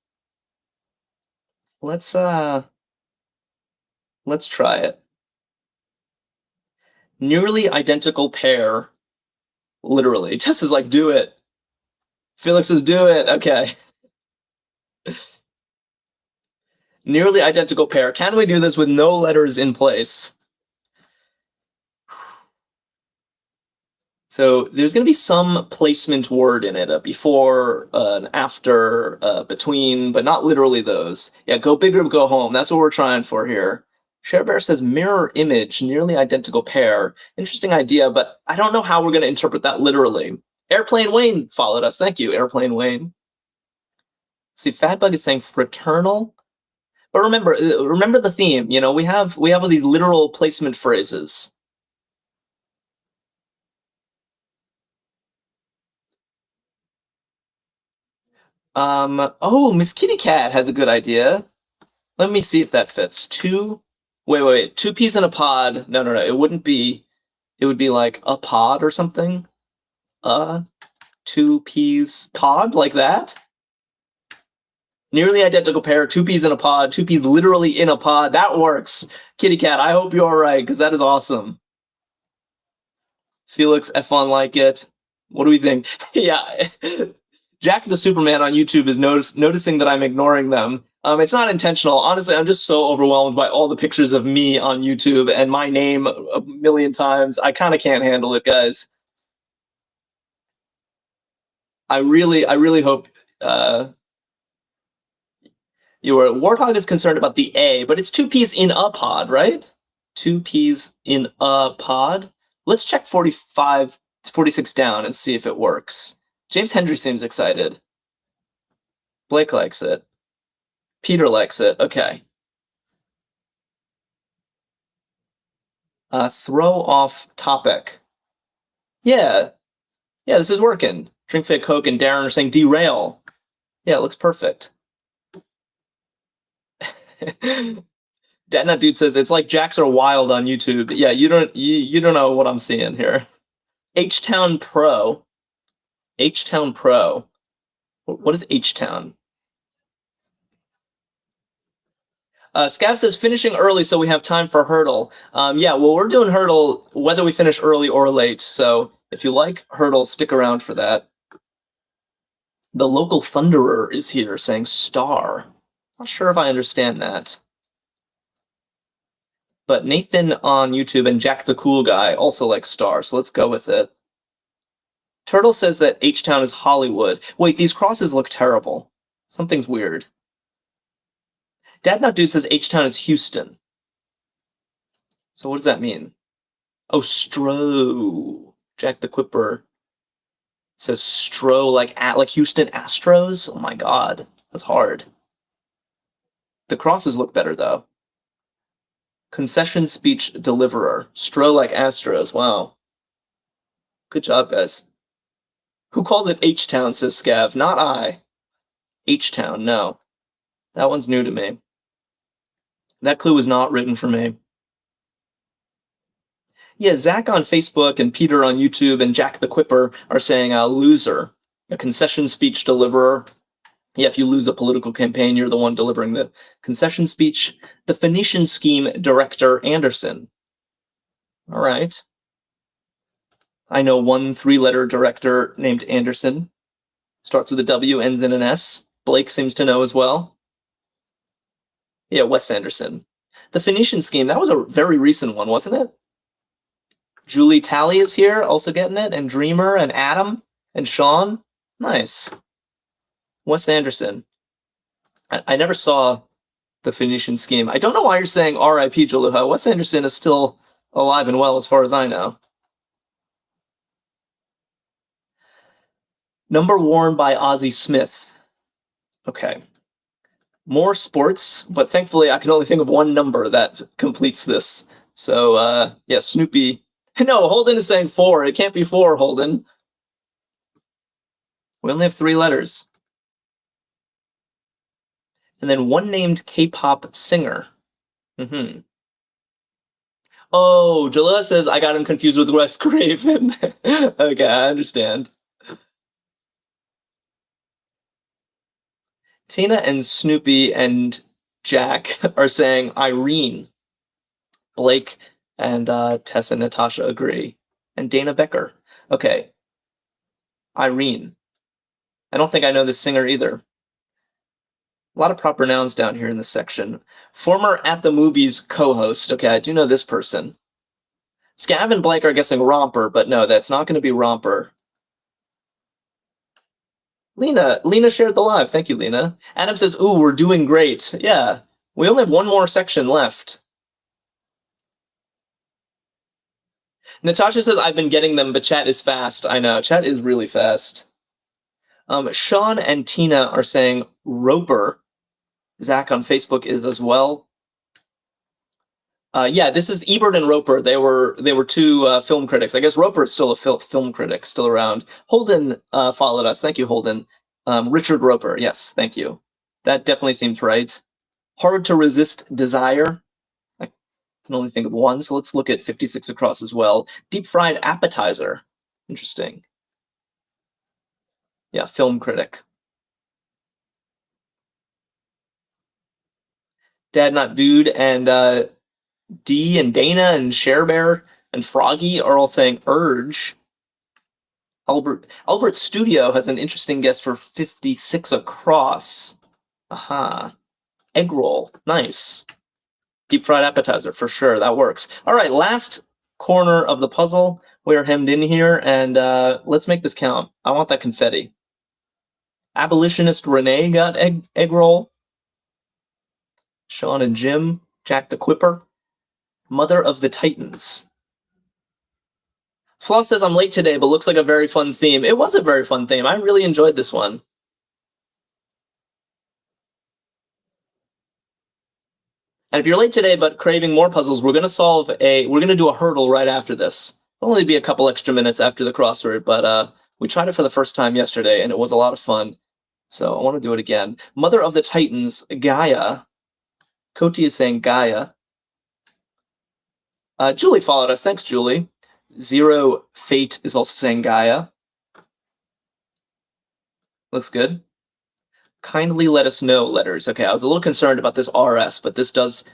Let's try it. Nearly identical pair. Literally. Tess is like, do it. Felix says, do it. Okay. Nearly identical pair. Can we do this with no letters in place? So there's going to be some placement word in it, a before, an after, between, but not literally those. Yeah, go big or go home. That's what we're trying for here. Cher Bear says mirror image, nearly identical pair. Interesting idea, but I don't know how we're going to interpret that literally. Airplane Wayne followed us. Thank you, Airplane Wayne. See, Fatbug is saying fraternal. But remember the theme. You know, we have all these literal placement phrases. Oh, Miss Kitty Cat has a good idea. Let me see if that fits. Wait. 2 peas in a pod. No. It wouldn't be. It would be like a pod or something. 2 peas pod, like that. Nearly identical pair, 2 peas in a pod, 2 peas literally in a pod. That works. Kitty Cat, I hope you're right, because that is awesome. Felix, F1 like it. What do we think? Yeah. Jack the Superman on YouTube is noticing that I'm ignoring them. It's not intentional. Honestly, I'm just so overwhelmed by all the pictures of me on YouTube and my name a million times. I kind of can't handle it, guys. I really hope Warthog is concerned about the A, but it's 2 P's in a pod, right? 2 P's in a pod. Let's check 45, 46 down and see if it works. James Hendry seems excited. Blake likes it. Peter likes it. Okay. Throw off topic. Yeah. Yeah, this is working. Drink Fit Coke and Darren are saying derail. Yeah, it looks perfect. Datnut Dude says it's like Jacks are wild on YouTube. Yeah, you don't know what I'm seeing here. H-Town Pro. H-Town Pro. What is H-Town? Scav says finishing early so we have time for Hurdle. Yeah, well, we're doing Hurdle whether we finish early or late. So if you like Hurdle, stick around for that. The local Thunderer is here saying star. Not sure if I understand that. But Nathan on YouTube and Jack the Cool Guy also like star, so let's go with it. Turtle says that H-Town is Hollywood. Wait, these crosses look terrible. Something's weird. Dadnut Dude says H-Town is Houston. So what does that mean? Oh, Stro. Jack the Quipper says Stro like Houston Astros? Oh my god, that's hard. The crosses look better, though. Concession speech deliverer. Stro like Astros. Wow. Good job, guys. Who calls it H-Town, says Scav. Not I. H-Town, no. That one's new to me. That clue was not written for me. Yeah, Zach on Facebook and Peter on YouTube and Jack the Quipper are saying loser. A concession speech deliverer. Yeah, if you lose a political campaign, you're the one delivering the concession speech. The Phoenician scheme director, Anderson. All right. I know one 3-letter director named Anderson. Starts with a W, ends in an S. Blake seems to know as well. Yeah, Wes Anderson. The Phoenician scheme, that was a very recent one, wasn't it? Julie Talley is here, also getting it, and Dreamer, and Adam, and Sean. Nice. Wes Anderson. I never saw the Phoenician scheme. I don't know why you're saying R.I.P. Jaluha. Wes Anderson is still alive and well, as far as I know. Number worn by Ozzie Smith. Okay. More sports, but thankfully I can only think of one number that completes this. So, yeah, Snoopy. No, Holden is saying 4. It can't be 4, Holden. We only have 3 letters. And then one named K-pop singer. Oh, Jalila says I got him confused with Wes Craven. Okay, I understand. Tina and Snoopy and Jack are saying Irene. Blake and Tess and Natasha agree. And Dana Becker. Okay. Irene. I don't think I know this singer either. A lot of proper nouns down here in this section. Former At the Movies co-host. Okay, I do know this person. Scav and Blake are guessing Romper, but no, that's not going to be Romper. Lena shared the live. Thank you, Lena. Adam says, ooh, we're doing great. Yeah, we only have one more section left. Natasha says, I've been getting them, but chat is fast. I know, chat is really fast. Sean and Tina are saying Roper. Zach on Facebook is as well. Yeah, this is Ebert and Roper. They were 2 film critics. I guess Roper is still a film critic, still around. Holden followed us. Thank you, Holden. Richard Roper. Yes, thank you. That definitely seems right. Hard to resist desire. I can only think of one, so let's look at 56 across as well. Deep fried appetizer. Interesting. Yeah, film critic. Dadnut Dude and D and Dana and Sharebear and Froggy are all saying urge. Albert Studio has an interesting guess for 56 across. Aha. Egg roll. Nice. Deep fried appetizer, for sure. That works. All right, last corner of the puzzle. We're hemmed in here, and let's make this count. I want that confetti. Abolitionist Renee got egg roll. Sean and Jim, Jack the Quipper. Mother of the Titans. Floss says, I'm late today, but looks like a very fun theme. It was a very fun theme. I really enjoyed this one. And if you're late today but craving more puzzles, we're going to do a hurdle right after this. It'll only be a couple extra minutes after the crossword, but we tried it for the first time yesterday, and it was a lot of fun. So I want to do it again. Mother of the Titans, Gaia. Koti is saying Gaia. Julie followed us. Thanks, Julie. Zero Fate is also saying Gaia. Looks good. Kindly let us know letters. Okay, I was a little concerned about this RS, but this does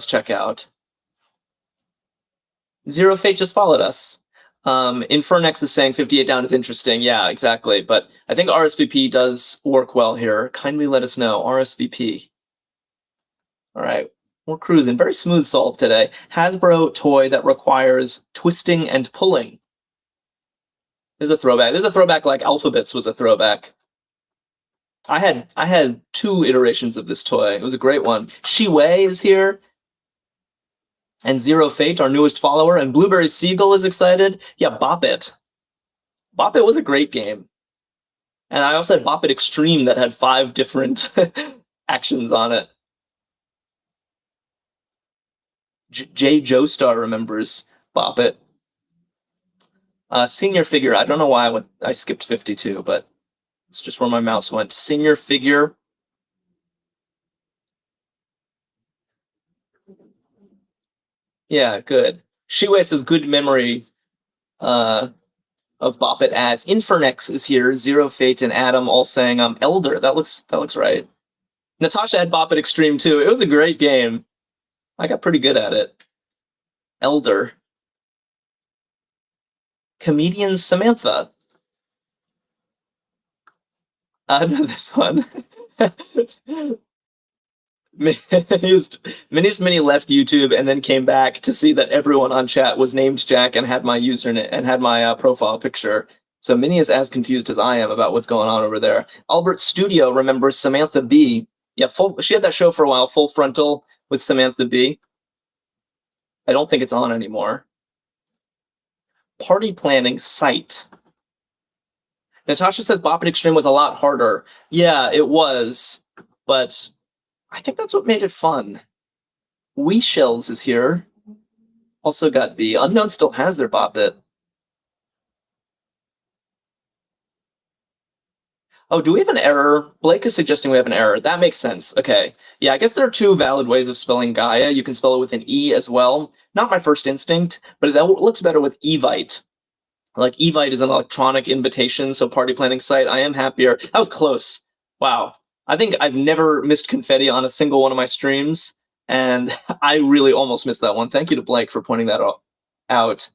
check out. Zero Fate just followed us. Infernex is saying 58 down is interesting. Yeah, exactly. But I think RSVP does work well here. Kindly let us know. RSVP. All right. We're cruising. Very smooth solve today. Hasbro toy that requires twisting and pulling. There's a throwback. There's a throwback like Alphabets was a throwback. I had 2 iterations of this toy. It was a great one. Shiwei is here. And Zero Fate, our newest follower. And Blueberry Seagull is excited. Yeah, Bop It. Bop It was a great game. And I also had Bop It Extreme that had 5 different actions on it. J. Joestar remembers Bop It. Senior Figure. I don't know why I skipped 52, but it's just where my mouse went. Senior Figure. Yeah, good. Shiwei says good memory of Bop It ads. Infernex is here. Zero Fate and Adam all saying Elder. That looks right. Natasha had Bop It Extreme too. It was a great game. I got pretty good at it. Elder. Comedian Samantha. I know this one. Minnie's Mini left YouTube and then came back to see that everyone on chat was named Jack and had my username and had my profile picture. So Minnie is as confused as I am about what's going on over there. Albert Studio remembers Samantha B. Yeah, she had that show for a while, Full Frontal with Samantha B. I don't think it's on anymore. Party planning site. Natasha says Bop It Extreme was a lot harder. Yeah, it was, but I think that's what made it fun. Wee Shells is here. Also got B. Unknown still has their Bop It. Oh, do we have an error? Blake is suggesting we have an error. That makes sense. Okay. Yeah, I guess there are 2 valid ways of spelling Gaia. You can spell it with an E as well. Not my first instinct, but that looks better with Evite. Like, Evite is an electronic invitation, so party planning site. I am happier. That was close. Wow. I think I've never missed confetti on a single one of my streams, and I really almost missed that one. Thank you to Blake for pointing that out.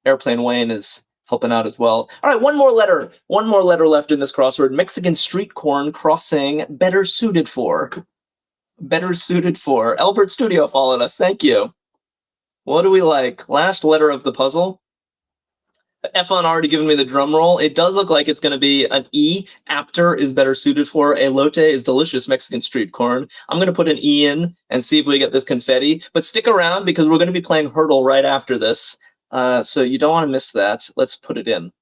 Airplane Wayne is helping out as well. All right, one more letter. One more letter left in this crossword. Mexican street corn crossing better suited for. Better suited for. Albert Studio followed us. Thank you. What do we like? Last letter of the puzzle. Efon already given me the drum roll. It does look like it's going to be an E. Apter is better suited for. Elote is delicious Mexican street corn. I'm going to put an E in and see if we get this confetti. But stick around because we're going to be playing Hurdle right after this. So you don't want to miss that. Let's put it in.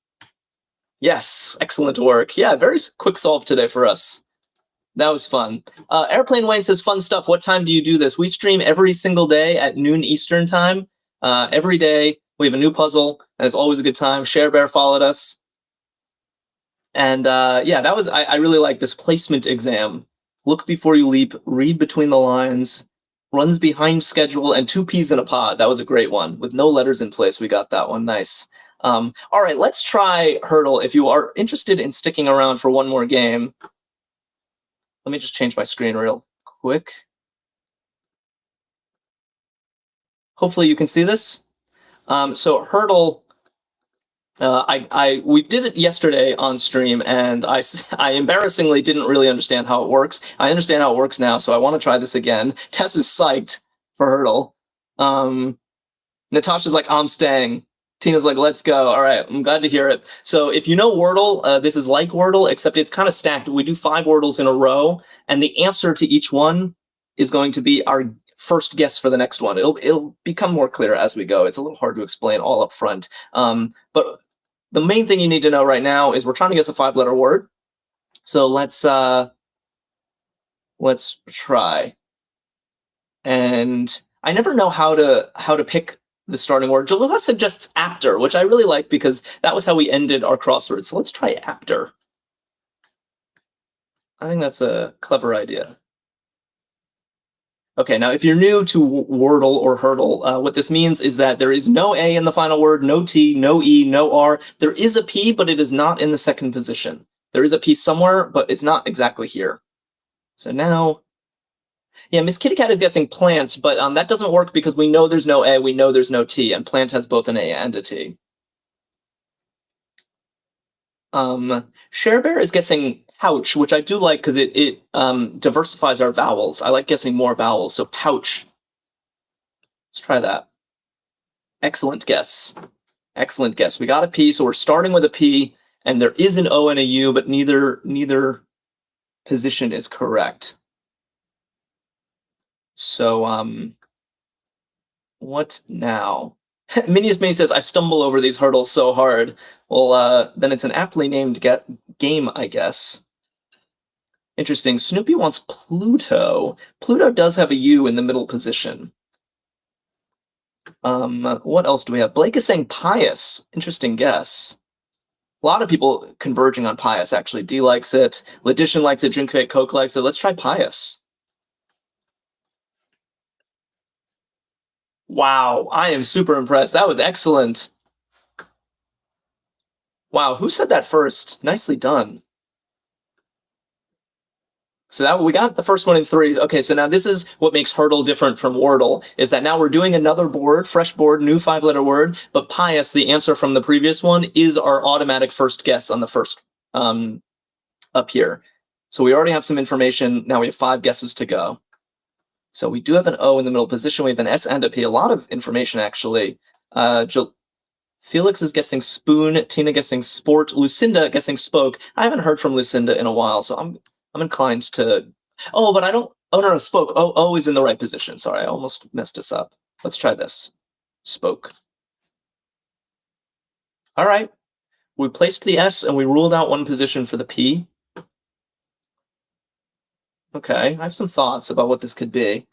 Yes, excellent work. Yeah, very quick solve today for us. That was fun. Airplane Wayne says, fun stuff. What time do you do this? We stream every single day at noon Eastern time. Every day we have a new puzzle, and it's always a good time. Share Bear followed us. And yeah, that was, I really like this placement exam. Look before you leap, read between the lines, runs behind schedule, and 2 peas in a pod. That was a great one. With no letters in place, we got that one. Nice. All right, let's try Hurdle. If you are interested in sticking around for one more game, let me just change my screen real quick. Hopefully you can see this. So Hurdle, we did it yesterday on stream, and I embarrassingly didn't really understand how it works. I understand how it works now, so I want to try this again. Tess is psyched for Hurdle. Natasha's like, I'm staying. Tina's like, let's go. All right, I'm glad to hear it. So if you know Wordle, this is like Wordle, except it's kind of stacked. We do 5 Wordles in a row, and the answer to each one is going to be our first guess for the next one. It'll become more clear as we go. It's a little hard to explain all up front. But the main thing you need to know right now is we're trying to guess a 5-letter word. So let's try. And I never know how to pick the starting word. Jalula suggests apter, which I really like because that was how we ended our crossword. So let's try apter. I think that's a clever idea. Okay, now if you're new to Wordle or Hurdle, what this means is that there is no A in the final word, no T, no E, no R. There is a P, but it is not in the second position. There is a P somewhere, but it's not exactly here. So now, yeah, Miss Kitty Cat is guessing plant, but that doesn't work because we know there's no A, we know there's no T, and plant has both an A and a T. Share Bear is guessing pouch, which I do like because it diversifies our vowels. I like guessing more vowels, so pouch. Let's try that. Excellent guess. Excellent guess. We got a P, so we're starting with a P, and there is an O and a U, but neither position is correct. So, what now? Minius Mini says, I stumble over these hurdles so hard. Well, then it's an aptly named game, I guess. Interesting. Snoopy wants Pluto. Pluto does have a U in the middle position. What else do we have? Blake is saying pious. Interesting guess. A lot of people converging on pious, actually. D likes it. Letition likes it. Jinke Coke likes it. Let's try pious. Wow, I am super impressed. That was excellent. Wow, who said that first? Nicely done. So that we got the first one in 3. Okay, so now this is what makes Hurdle different from Wordle, is that now we're doing another board, fresh board, new 5-letter word, but pious, the answer from the previous one, is our automatic first guess on the first up here. So we already have some information. Now we have 5 guesses to go. So we do have an O in the middle position. We have an S and a P. A lot of information, actually. Felix is guessing spoon. Tina guessing sport. Lucinda guessing spoke. I haven't heard from Lucinda in a while, so I'm inclined to. Oh, but I don't. Oh no, spoke. O is in the right position. Sorry, I almost messed us up. Let's try this. Spoke. All right. We placed the S and we ruled out one position for the P. Okay, I have some thoughts about what this could be.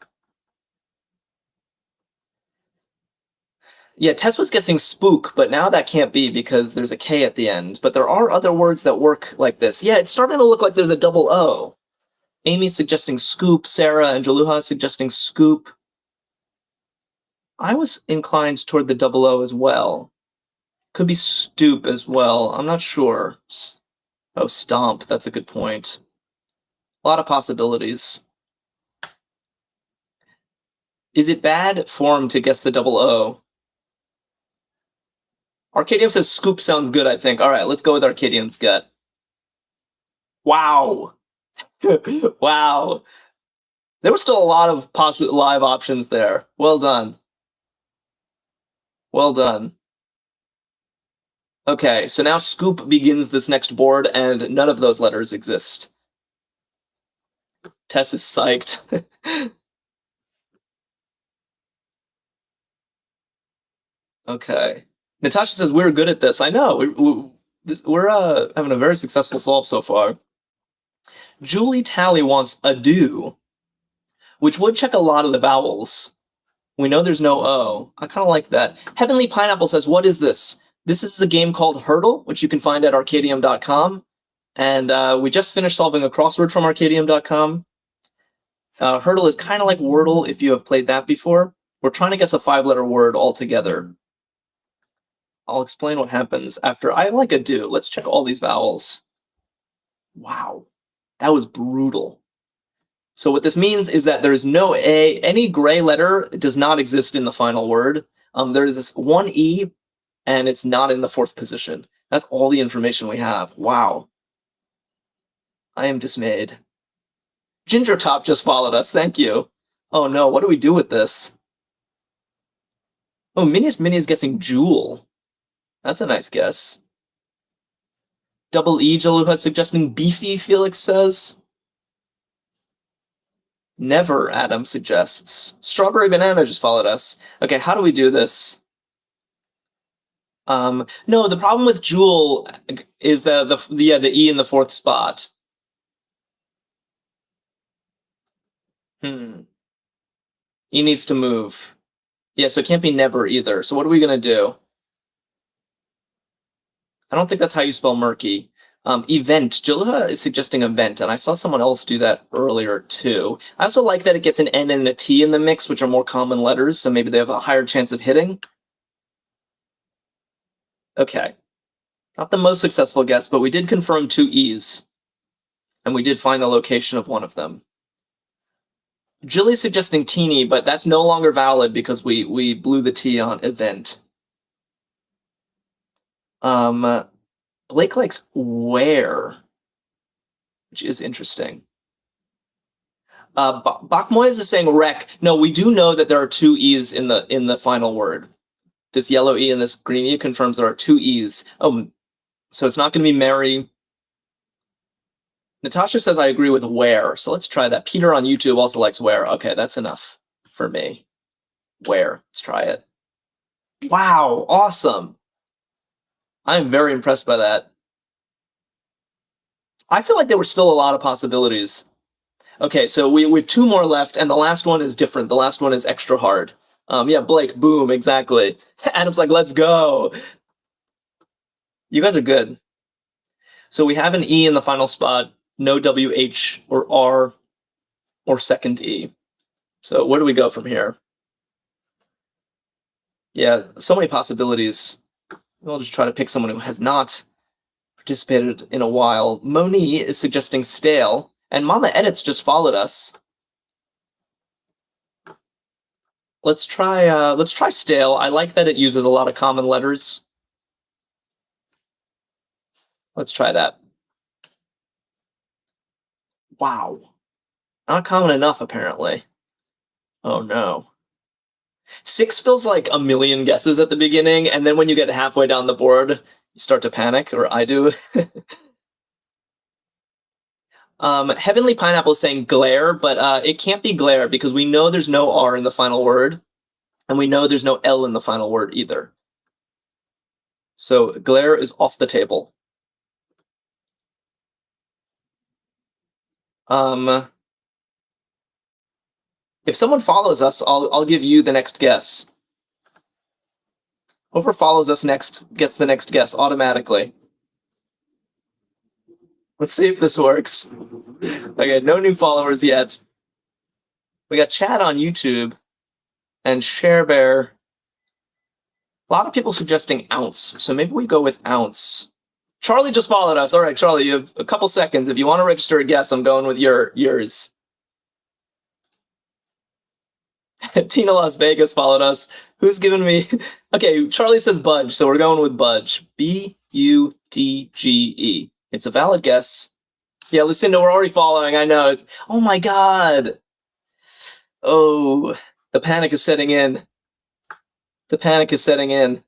Yeah, Tess was guessing spook, but now that can't be because there's a K at the end. But there are other words that work like this. Yeah, it's starting to look like there's a double O. Amy's suggesting scoop. Sarah and Jaluha suggesting scoop. I was inclined toward the double O as well. Could be stoop as well. I'm not sure. Oh, stomp. That's a good point. A lot of possibilities. Is it bad form to guess the double O? Arkadium says scoop sounds good, I think. All right, let's go with Arkadium's gut. Wow. Wow. There were still a lot of live options there. Well done. Well done. Okay, so now scoop begins this next board, and none of those letters exist. Tess is psyched. Okay. Natasha says we're good at this. I know. We're having a very successful solve so far. Julie Tally wants ado, which would check a lot of the vowels. We know there's no O. I kind of like that. Heavenly Pineapple says, what is this? This is a game called Hurdle, which you can find at Arkadium.com. And we just finished solving a crossword from Arkadium.com. Hurdle is kind of like Wordle if you have played that before. We're trying to guess a 5-letter word altogether. I'll explain what happens after. I like a do. Let's check all these vowels. Wow, that was brutal. So what this means is that there's no A. Any gray letter does not exist in the final word. There's this one E, and it's not in the 4th position. That's all the information we have. Wow. I am dismayed. Ginger Top just followed us. Thank you. Oh no, what do we do with this? Oh, Mini is guessing jewel. That's a nice guess. Double E, Jaluha suggesting beefy, Felix says. Never, Adam suggests. Strawberry Banana just followed us. Okay, how do we do this? No, the problem with Jewel is the E in the fourth spot. E needs to move. Yeah, so it can't be never either. So what are we gonna do? I don't think that's how you spell murky. Event. Jilha is suggesting event, and I saw someone else do that earlier too. I also like that it gets an N and a T in the mix, which are more common letters, so maybe they have a higher chance of hitting. Okay. Not the most successful guess, but we did confirm 2 E's. And we did find the location of one of them. Jilly's suggesting teeny, but that's no longer valid because we blew the T on event. Blake likes where, which is interesting. Bakmoyes is saying wreck. No, we do know that there are 2 E's in the final word. This yellow E and this green E confirms there are 2 E's. Oh, so it's not going to be Mary. Natasha says I agree with where, so let's try that. Peter on YouTube also likes where. Okay, that's enough for me. Where? Let's try it. Wow, awesome. I'm very impressed by that. I feel like there were still a lot of possibilities. Okay, so we've 2 more left, and the last one is different. The last one is extra hard. Yeah, Blake, boom, exactly. Adam's like, let's go. You guys are good. So we have an E in the final spot, no WH or R or second E. So where do we go from here? Yeah, so many possibilities. I'll just try to pick someone who has not participated in a while. Moni is suggesting stale, and Mama Edits just followed us. Let's try stale. I like that it uses a lot of common letters. Let's try that. Wow. Not common enough, apparently. Oh no. 6 feels like a million guesses at the beginning, and then when you get halfway down the board, you start to panic, or I do. Heavenly Pineapple is saying glare, but it can't be glare because we know there's no R in the final word, and we know there's no L in the final word either. So glare is off the table. If someone follows us, I'll give you the next guess. Whoever follows us next gets the next guess automatically. Let's see if this works. Okay, no new followers yet. We got Chad on YouTube and ShareBear. A lot of people suggesting ounce, so maybe we go with ounce. Charlie just followed us. All right, Charlie, you have a couple seconds. If you want to register a guess, I'm going with yours. Tina Las Vegas followed us. Who's giving me... Okay, Charlie says budge, so we're going with budge. B-U-D-G-E. It's a valid guess. Yeah, Lucinda, we're already following. I know. Oh my god. Oh, the panic is setting in. The panic is setting in.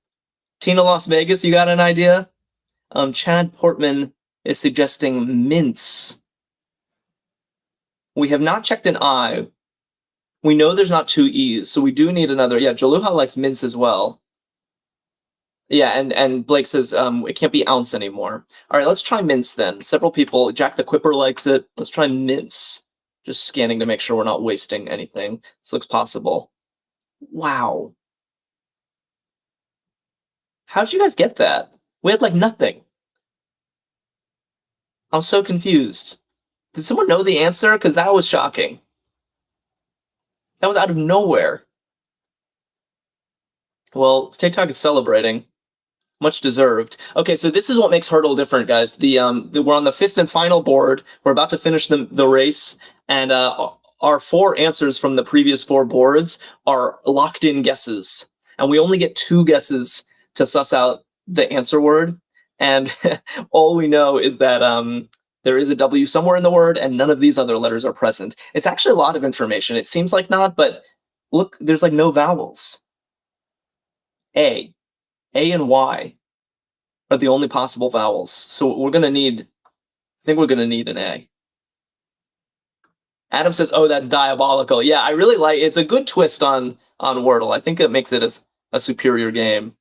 Tina Las Vegas, you got an idea? Chad Portman is suggesting mince. We have not checked an I. We know there's not 2 E's, so we do need another. Yeah, Jaluha likes mince as well. Yeah, and Blake says it can't be ounce anymore. All right, let's try mince then. Several people, Jack the Quipper likes it. Let's try mince. Just scanning to make sure we're not wasting anything. This looks possible. Wow. How did you guys get that? We had like nothing. I'm so confused. Did someone know the answer? Because that was shocking. That was out of nowhere. Well, TikTok is celebrating. Much deserved. Okay, so this is what makes Hurdle different, guys. We're on the 5th and final board. We're about to finish the race, and our 4 answers from the previous 4 boards are locked-in guesses, and we only get 2 guesses to suss out the answer word. And all we know is that there is a W somewhere in the word, and none of these other letters are present. It's actually a lot of information. It seems like not, but look, there's like no vowels. A and Y. are the only possible vowels. So we're gonna need, I think we're gonna need an A. Adam says, "Oh, that's diabolical." Yeah, I really like. It's a good twist on Wordle. I think it makes it a superior game.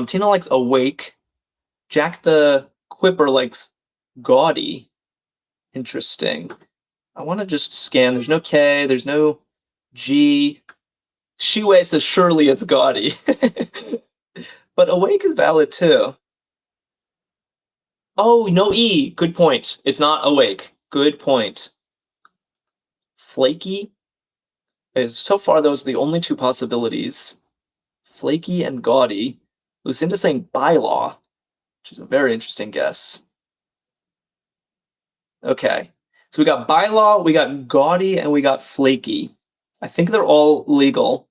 Tina likes awake. Jack the Quipper likes gaudy. Interesting. I want to just scan. There's no K. There's no G. Shiwei says, "Surely it's gaudy." But awake is valid too. Oh, no E. Good point. It's not awake. Good point. Flaky. So far, those are the only two possibilities. Flaky and gaudy. Lucinda's saying bylaw, which is a very interesting guess. Okay. So we got bylaw, we got gaudy, and we got flaky. I think they're all legal.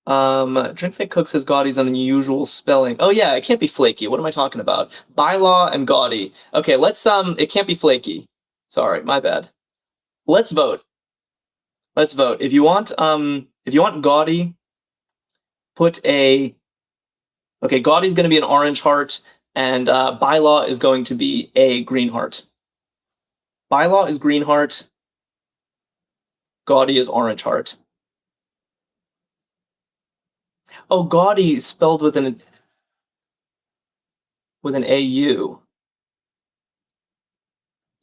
Drink Fake Cook says gaudy's an unusual spelling. Oh yeah, it can't be flaky. What am I talking about? Bylaw and gaudy. Okay, let's it can't be flaky. Sorry, my bad. Let's vote. Let's vote. If you want gaudy, put a okay, gaudy's gonna be an orange heart, and bylaw is going to be a green heart. Bylaw is green heart. Gaudy is orange heart. Oh, gaudy spelled with an AU.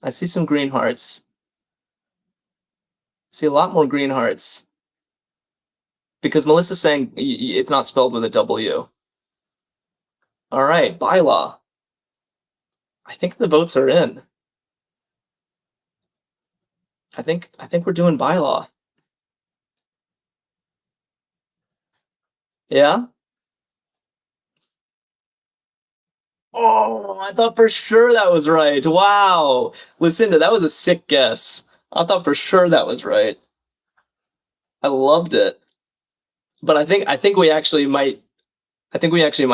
I see some green hearts. I see a lot more green hearts. Because Melissa's saying it's not spelled with a W. All right, bylaw. I think the votes are in. I think we're doing bylaw. Yeah? Oh, I thought for sure that was right. Wow. Lucinda, that was a sick guess. I thought for sure that was right. I loved it. But I think we actually might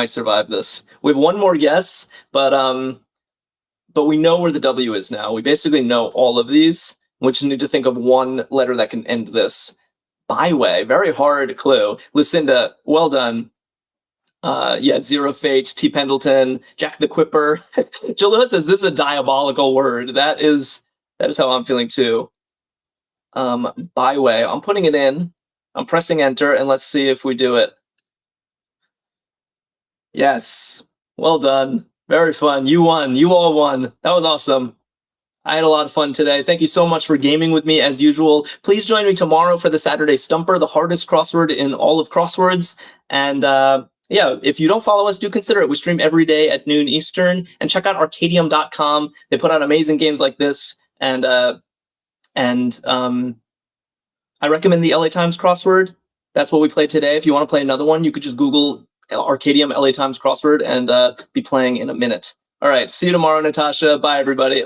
survive this. We have one more guess, but we know where the W is now. We basically know all of these. We just need to think of one letter that can end this. Byway, very hard clue. Lucinda, well done. Yeah, Zero Fate, T. Pendleton, Jack the Quipper. Jalua says this is a diabolical word. That is how I'm feeling too. Byway. I'm putting it in. I'm pressing enter, and let's see if we do it. Yes. Well done. Very fun. You won. You all won. That was awesome. I had a lot of fun today. Thank you so much for gaming with me as usual. Please join me tomorrow for the Saturday Stumper, the hardest crossword in all of crosswords. And yeah, if you don't follow us, do consider it. We stream every day at noon Eastern. And check out Arkadium.com. They put out amazing games like this. And I recommend the LA Times crossword. That's what we played today. If you want to play another one, you could just Google Arkadium LA Times crossword and be playing in a minute. All right, see you tomorrow, Natasha. Bye, everybody.